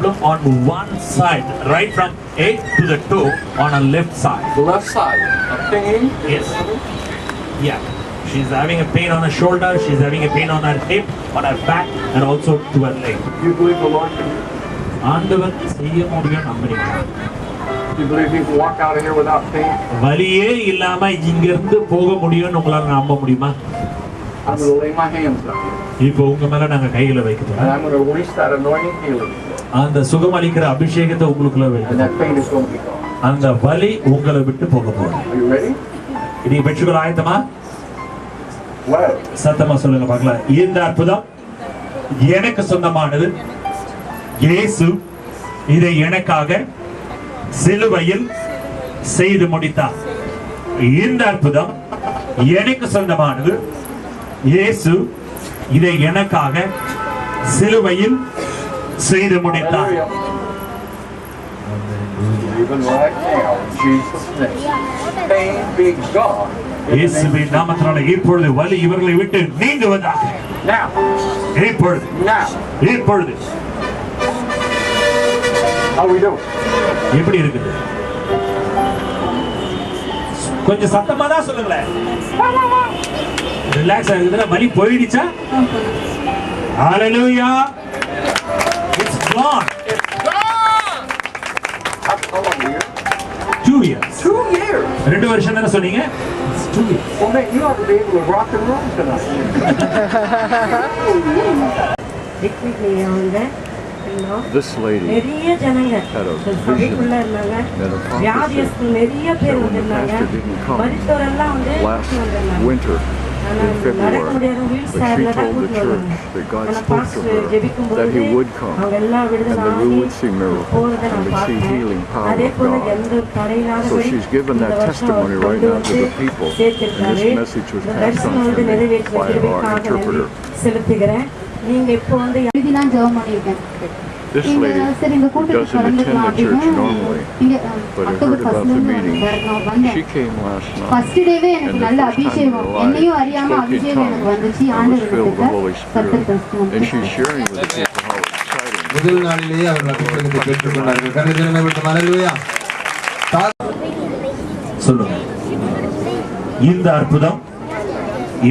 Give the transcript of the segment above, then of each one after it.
on one side, right from head to the toe on a left side. The left side. A pain? Yes. Yeah. She's having a pain on her shoulder, she's having a pain on her hip, on her back, and also to her leg. You believe the Lord can? ஆண்டவர் செய்ய முடியும் நம்புறீங்க? You believe you can walk out of here without pain? வலியே இல்லாம இங்க இருந்து போக முடியும்னு உங்களால நம்ப முடியுமா? I'm going to lay my hands on you. இப்போ உங்க மேல நாங்க கைகளை வைக்கிறோம். And I'm going to release that anointing healing. அந்த சுகமளிக்கிற அபிஷேகத்தை உங்களுக்குள்ள And வைக்கிறோம். that pain is going to be gone. அந்த வலி உங்களை விட்டு போக போகுது. Are you ready? நீங்க பெற்றுக்கொள்ள ஆயத்தமா? Well. சத்தமா சொல்லுங்க பார்க்கலாம். இந்த அற்புதம் எனக்கு சொந்தமானது. இயேசு இதை எனக்காக சிலுவையில் செய்து முடித்தார். இந்த அற்புதம் எனக்கு சொந்தமானது. இயேசு இதை எனக்காக சிலுவையில் செய்து முடித்தார். Even right now, in Jesus' name, pain be gone. இயேசுவின் நாமத்தினாலே இப்பொழுது வலி இவர்களை விட்டு நீங்குவதாக. Now. இப்பொழுது. Now. இப்பொழுது. How we doing? எப்படி இருக்குது? கொஞ்சம் சத்தமா தான் சொல்லுங்களேன். ரிலாக்ஸ் ஆகுதுன்னா வலி போயிடுச்சா? ஹalleluya. It's gone. It's gone. How long are you? 2 years. 2 years. 2 வருஷம் தான சொன்னீங்க? It's 2 years. Well, man, you ought to be able to rock and roll tonight. This lady had a vision that a prophecy that when the pastor didn't come last winter in February, but she told the church that God spoke to her that He would come and that we would see miracles and we'd see healing power of God. So she's given that testimony right now to the people, and this message was passed on to me by our interpreter. This lady doesn't attend the church normally, but I heard about the meeting. She came last night, and the first time in her life spoke in tongues and was filled with the Holy Spirit. And she's sharing with the people how exciting. முதல் நாளிலேயே அவர்கள் அபிஷேகத்தை பெற்றுக்கொண்டார்கள். கர்த்தரை விட்டு ஹalleluya. சொல்லுங்க. இந்த அற்புதம்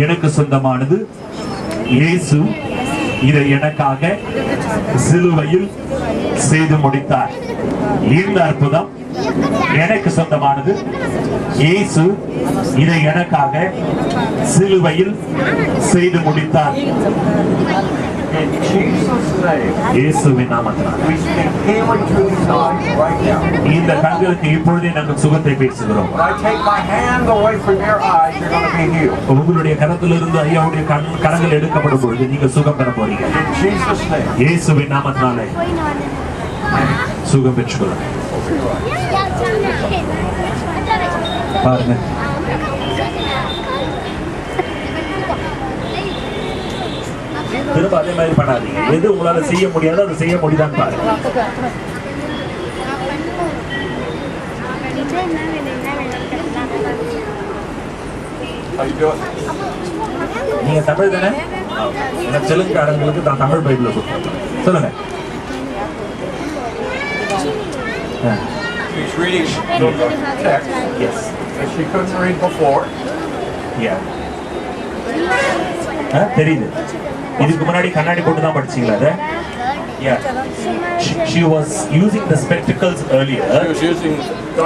எனக்கு சொந்தமானது. இயேசு இதை எனக்காக சிலுவையில் செய்து முடித்தார். இந்த அற்புதம் எனக்கு சொந்தமானது. இயேசு இதை எனக்காக சிலுவையில் செய்து முடித்தார். In Jesus' name, இயேசுவின் நாமத்தினால் we speak healing to these eyes right now. இந்த கண்களுக்கு இப்பொழுதே நாங்கள் சுகத்தை பேசுகிறோம். When I take my hand away from your eyes, you're going to be healed. உங்களுடைய கரத்திலிருந்து ஐயாவுடைய கரங்கள் எடுக்கப்படும் பொழுது நீங்க சுகம் பெற போறீங்க. In Jesus' name. இயேசுவின் நாமத்தினாலே சுகம் பெற்றுக்கொள்ளுங்க. பாருங்க. திரும்ப அதே மாதிரி பண்ணாதீங்க. எது உங்களால செய்ய முடியாதோ அதை செய்ய முடியுதான்னு பாருங்க. நீங்க தமிழ் தானே? எனக்கு தெலுங்குக்காரங்களுக்கு நான் தமிழ் பைபிள் கொடுத்தேன். சொல்லுங்க. She's reading the text. Yes. And she couldn't read before. Yeah. தெரியுது. இதுக்கு முன்னாடி கண்ணாடி போட்டு தான் படிச்சீங்களா அத? Yeah. She was using the spectacles earlier. She was using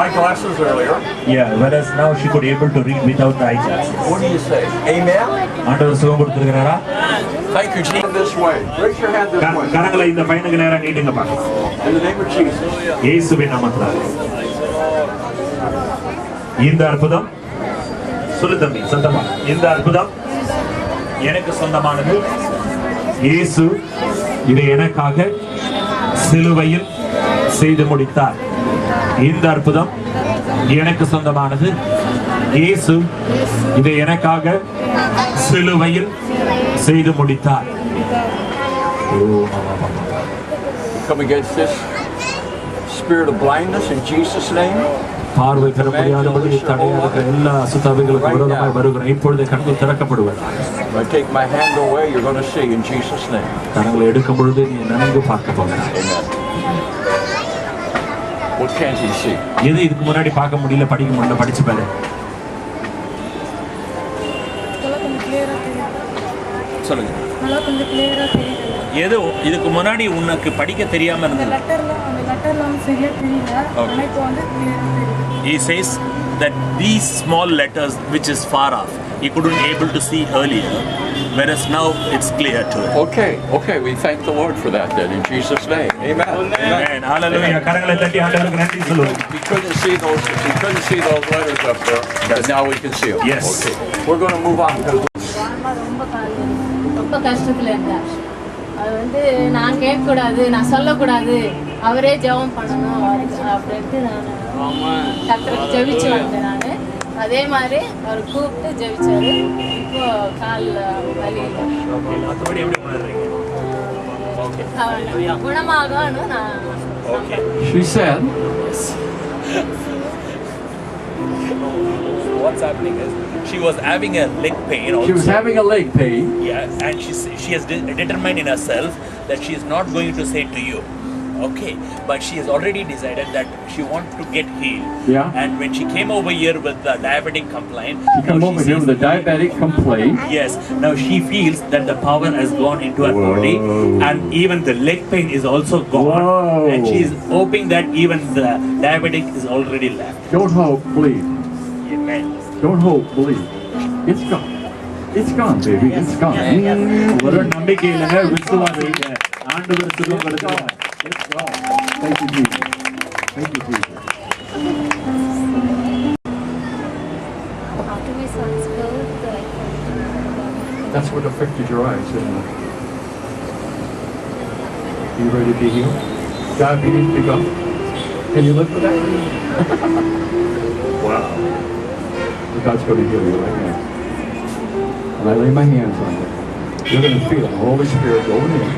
eyeglasses earlier. Yeah, whereas now she could able to read without the eyeglasses. What do you say? Amen? ஆண்டவர் சுகம் கொடுத்திருக்கிறாரா? Thank you, Jesus. This way. Raise your hand this way. கரங்களை இந்த பையனுக்கு நேரா நீட்டுங்க பாக்கலாம். In the name of Jesus. இயேசுவின் நாமத்தினாலே. இந்த அற்புதம் சொல்லு தம்பி சத்தமா. இந்த அற்புதம் எனக்கு சொந்தமானது. இயேசு இதை எனக்காக சிலுவையில் செய்து முடித்தார். இந்த அற்புதம் எனக்கு சொந்தமானது. இயேசு இதை எனக்காக சிலுவையில் செய்து முடித்தார். Come against this spirit of blindness in Jesus' name. பார்வை பெற முடியாதபடி தடையாக எல்லா அசுத்தாவிகளுக்கு விரோதமாய் வருகிறோம். இப்பொழுது கண்கள் திறக்கப்படுவது. If I take my hand away, you're going to see in Jesus' name. கண்களை எடுக்கும் பொழுது நீ நன்கு பார்க்க போகிறாய். What can't he see? எது இதுக்கு முன்னாடி பார்க்க முடியல, படிக்க முடியல, படிச்சு பாரு. சொல்லுங்க. கொஞ்சம் கிளியரா தெரியல. ஏதோ இதுக்கு முன்னாடி உனக்கு படிக்க தெரியாம இருந்தது. லெட்டர்ல சரியா தெரியல. ஆனா இப்போ வந்து கிளியரா தெரியுது. He says that these small letters which is far off he couldn't able to see earlier, whereas now it's clear to him. Okay, we thank the Lord for that then in Jesus' name. Amen. Amen. Hallelujah. கரங்களை தட்டி ஆண்டவருக்கு நன்றி சொல்லுவோம். We couldn't see those letters up there, but now we can see them. Yes. Okay. We're going to move on. ரொம்ப கஷ்டத்துல இருந்தார். அது வந்து நான் கேட்கக்கூடாது, நான் சொல்லக்கூடாது, அவரே ஜெபம் பண்ணணும் அப்படின்ட்டு நான் கர்த்தருக்கு ஜெபிச்சு வந்தேன். நான் அதே மாதிரி அவர் கூப்பிட்டு ஜெபிச்சாரு. இப்போ கால் வலி இல்லை. குணமாகணும் நான். She said, What's happening is she was having a leg pain also. she was having a leg pain. Yeah, and she has determined in herself that she is not going to say to you. Okay, but she has already decided that she wants to get healed. Yeah. And when she came over here with the diabetic complaint, She came over here with a diabetic complaint. yes, now she feels that the power has gone into her body, and even the leg pain is also gone. Whoa. And she is hoping that even the diabetic is already left. Don't hope, believe. Amen. Don't hope, believe. It's gone. It's gone, baby. It's gone. ஒரு நம்பிக்கையில விசுவாசிங்க. ஆண்டவர் சுகம் கொடுக்கிறார். It's gone. Thank you, Jesus. Thank you, Jesus. After my son's birth, That's what affected your eyes, isn't it? You ready to be healed? Diabetes, pick up. Can you live with that? Wow. God's going to heal you right now. And I lay my hands on you. You're going to feel the Holy Spirit going in.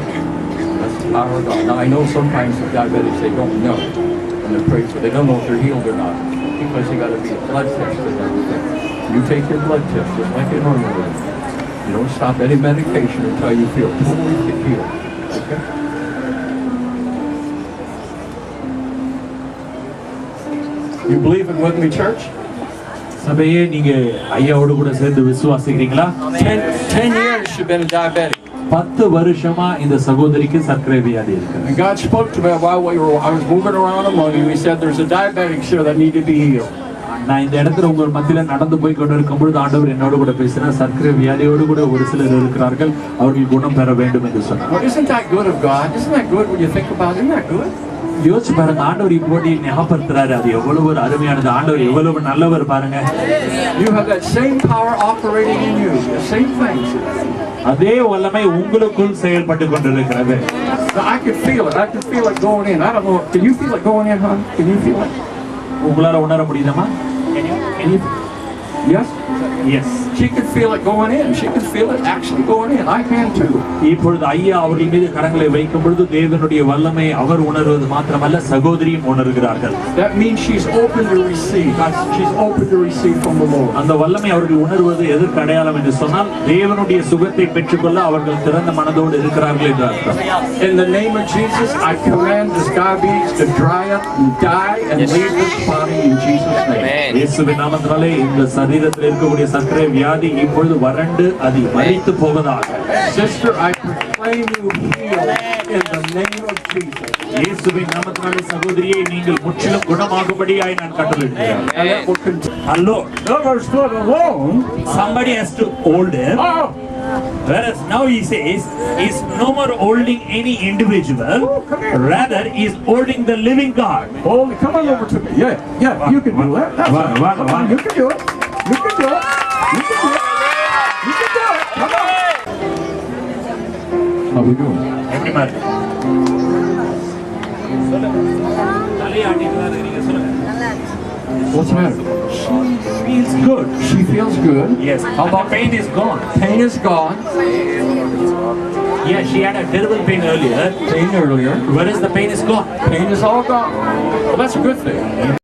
That's the power of God. Now I know sometimes the diabetics, they don't know. And they pray for, they don't know if they're healed or not. Because you got to be a blood test and everything. You take your blood test just like you normally do. You don't stop any medication until you feel totally healed. Okay? You believe it with me, church? சபையே நீங்க ஐயாவோடு கூட சேர்ந்து விசுவாசிக்கிறீங்களா? 10 years she's been a diabetic. 10 வருஷமா இந்த சகோதரிக்கு சர்க்கரை வியாதி இருக்கு. And God spoke to me while I was moving around among you. He said there's a diabetic here that need to be healed. நான் இந்த இடத்துல உங்கள் மத்தியில நடந்து போய் கொண்டிருக்கும் பொழுது ஆண்டவர் என்னோடு கூட பேசினார். சர்க்கரை வியாதியோடு கூட ஒரு சிலர் இருக்கிறார்கள், அவர்கள் குணம் பெற வேண்டும் என்று சொன்னார். Well, isn't that good of God? Isn't that good when you think about it? Isn't that good? யோசிச்சு பாருங்க, ஆண்டவர் இப்போடி ஞாபகப்படுத்துறாரு. அது எவ்வளவு ஒரு அருமையானது. ஆண்டவர் எவ்வளவு நல்லவர் பாருங்க. You have that same power operating in you. The same things. அதே வல்லமை உங்களுக்குள் செயல்பட்டு கொண்டிருக்கிறது. I can feel it. I can feel it going in. I don't know. Can you feel it going in, hon? Can you feel it? உங்களால உணர முடியுமா? Can you? Yes? Yes. She can feel it going in. She can feel it actually going in. I can too. இப்பொழுது ஐயா அவர்கள் மீது கரங்களை வைக்கும் பொழுது தேவனுடைய வல்லமை அவர் உணர்வது மாத்திரமல்ல, சகோதரியும் உணர்கிறார்கள். That means she's open to receive. She's open to receive from the Lord. அந்த வல்லமை அவர்கள் உணர்வது எதற்கு அடையாளம் என்று சொன்னால், தேவனுடைய சுகத்தை பெற்றுக்கொள்ள அவர்கள் திறந்த மனதோடு இருக்கிறார்கள் என்று அர்த்தம். In the name of Jesus, I command this diabetes to dry up and die and leave this body in Jesus' name. இயேசுவின் நாமத்தினாலே இந்த சரீரத்தில் இருக்கக்கூடிய சர்க்கரை வியாதி இப்பொழுது வறண்டு அது மரித்து போவதாக. Sister, I proclaim you healed in the name of Jesus. இயேசுவின் நாமத்தினாலே சகோதரியை நீங்கள் முற்றிலும் குணமாகும்படியாய் நான் கட்டளையிடுகிறேன். And that will continue. Hello. Never stood alone. Somebody has to hold him. Oh! Whereas now he says he's no more holding any individual, rather he's holding the living God. Hold it. Come on over to me. Yeah, you can do that. That's right. Come on, you can do it. You can do it. You can do it. You can do it. Come on. How we doing? எப்படி மாதிரி? What's the matter? Feels good. She feels good. Yes. How about pain is gone? pain is gone? Yeah, she had a terrible pain earlier. Pain earlier. Whereas the pain is gone. Pain is all gone. Well, that's a good thing.